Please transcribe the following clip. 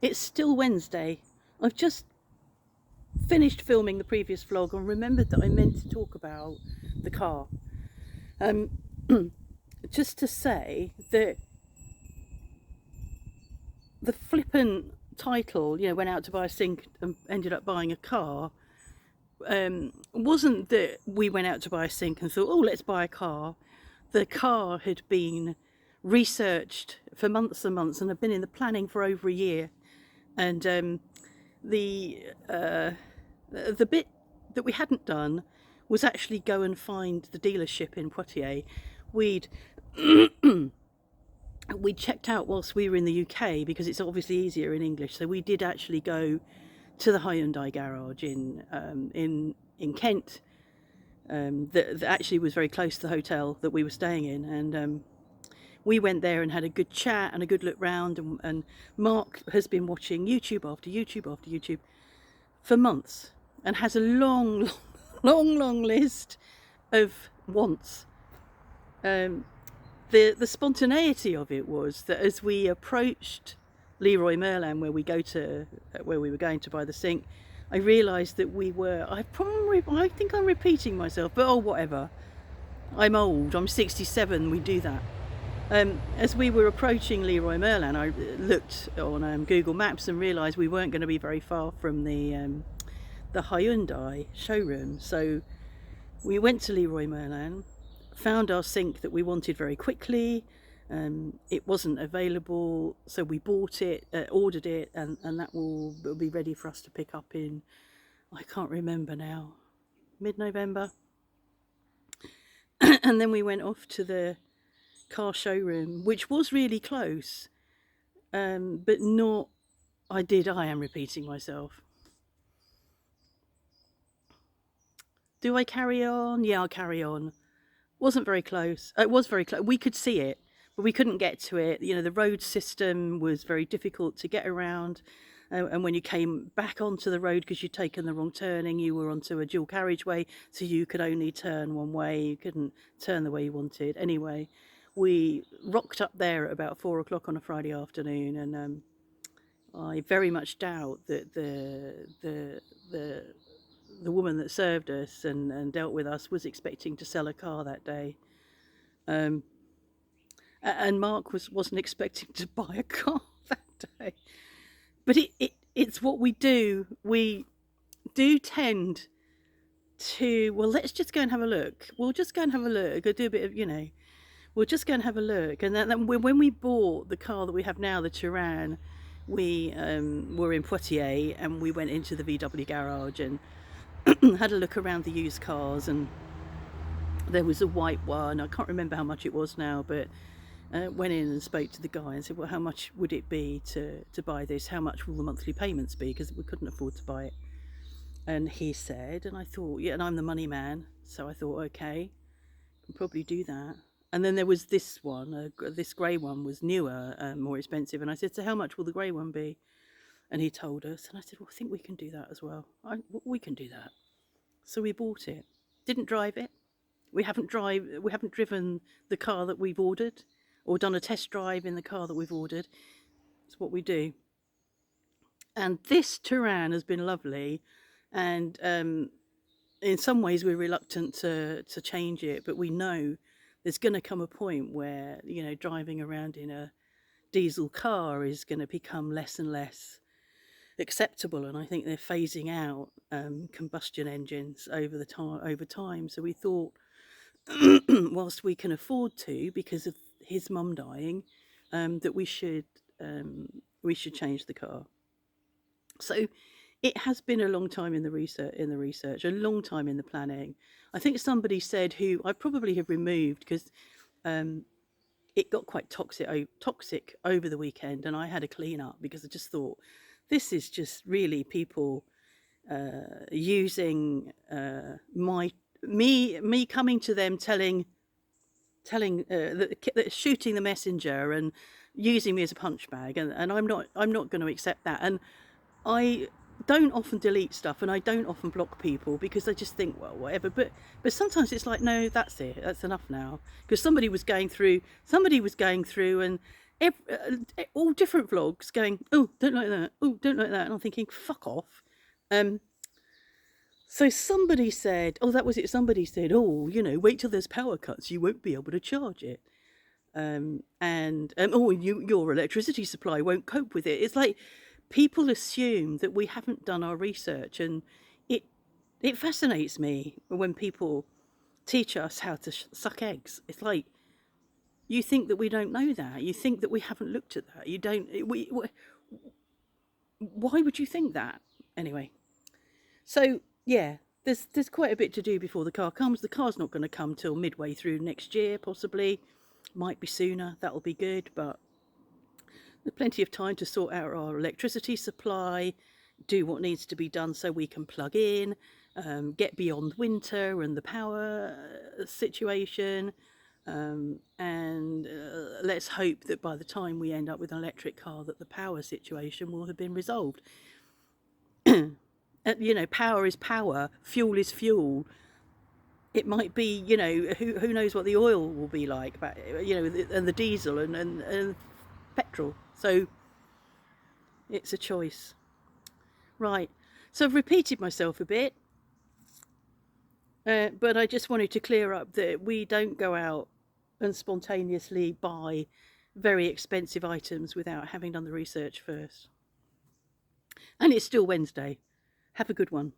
It's still Wednesday. I've just finished filming the previous vlog and remembered that I meant to talk about the car. Um, just to say that the flippant title, went out to buy a sink and ended up buying a car, wasn't that we went out to buy a sink and thought, oh, let's buy a car. The car had been researched for months and months and had been in the planning for over a year. And the bit that we hadn't done was actually go and find the dealership in Poitiers. We'd checked out whilst we were in the UK because it's obviously easier in English. So we did actually go to the Hyundai garage in Kent. That actually was very close to the hotel that we were staying in, and we went there and had a good chat and a good look round. And Mark has been watching YouTube after YouTube after YouTube for months and has a long list of wants. The spontaneity of it was that as we approached Leroy Merlin, where we were going to buy the sink, I realised that I think I'm repeating myself, but oh, whatever. I'm old, I'm 67, we do that. As we were approaching Leroy Merlin, I looked on Google Maps and realised we weren't going to be very far from the Hyundai showroom. So we went to Leroy Merlin, found our sink that we wanted very quickly. It wasn't available, so we bought it, ordered it, and that will be ready for us to pick up in, I can't remember now, mid-November. And then we went off to the car showroom, which was really close, but not, I am repeating myself. Do I carry on? Yeah, I'll carry on. Wasn't very close. It was very close. We could see it, but we couldn't get to it. The road system was very difficult to get around. And when you came back onto the road because you'd taken the wrong turning, you were onto a dual carriageway, so you could only turn one way. You couldn't turn the way you wanted. Anyway, we rocked up there at about 4 o'clock on a Friday afternoon, and I very much doubt that the woman that served us and dealt with us was expecting to sell a car that day. And Mark wasn't expecting to buy a car that day. But it's what we do. We do tend to, well, let's just go and have a look. We'll just go and have a look. Go do a bit of, we'll just go and have a look. And then when we bought the car that we have now, the Touran, we were in Poitiers and we went into the VW garage and had a look around the used cars, and there was a white one. I can't remember how much it was now, but went in and spoke to the guy and said, well, how much would it be to buy this? How much will the monthly payments be? Because we couldn't afford to buy it. And he said, and I thought, yeah, and I'm the money man, so I thought, okay, can probably do that. And then there was this one, this grey one was newer, more expensive. And I said, so how much will the grey one be? And he told us, and I said, well, I think we can do that as well. We can do that. So we bought it. Didn't drive it. We haven't driven the car that we've ordered, or done a test drive in the car that we've ordered. It's what we do. And this Touran has been lovely, and in some ways we're reluctant to change it, but we know there's going to come a point where driving around in a diesel car is going to become less and less acceptable, and I think they're phasing out combustion engines over time. So we thought, whilst we can afford to, because of his mum dying, that we should change the car. So it has been a long time in the research, a long time in the planning. I think somebody said, who I probably have removed because it got quite toxic over the weekend, and I had a clean up because I just thought, this is just really people using me coming to them, telling shooting the messenger and using me as a punch bag, and I'm not going to accept that. And I don't often delete stuff, and I don't often block people because I just think, well, whatever. But sometimes it's like, no, that's it, that's enough now, because somebody was going through and all different vlogs going, oh, don't like that, oh, don't like that. And I'm thinking, fuck off. So somebody said, oh, that was it. Somebody said, oh, wait till there's power cuts, you won't be able to charge it. Your electricity supply won't cope with it. It's like people assume that we haven't done our research, and it fascinates me when people teach us how to suck eggs. It's like, you think that we don't know that. You think that we haven't looked at that. You don't. Why would you think that? Anyway, so yeah, there's quite a bit to do before the car comes. The car's not going to come till midway through next year, possibly. Might be sooner. That'll be good, but there's plenty of time to sort out our electricity supply, do what needs to be done so we can plug in, get beyond winter and the power situation. And let's hope that by the time we end up with an electric car, that the power situation will have been resolved. Power is power, fuel is fuel. It might be, who knows what the oil will be like, but, and the diesel and petrol. So it's a choice. Right. So I've repeated myself a bit, but I just wanted to clear up that we don't go out and spontaneously buy very expensive items without having done the research first. And it's still Wednesday. Have a good one.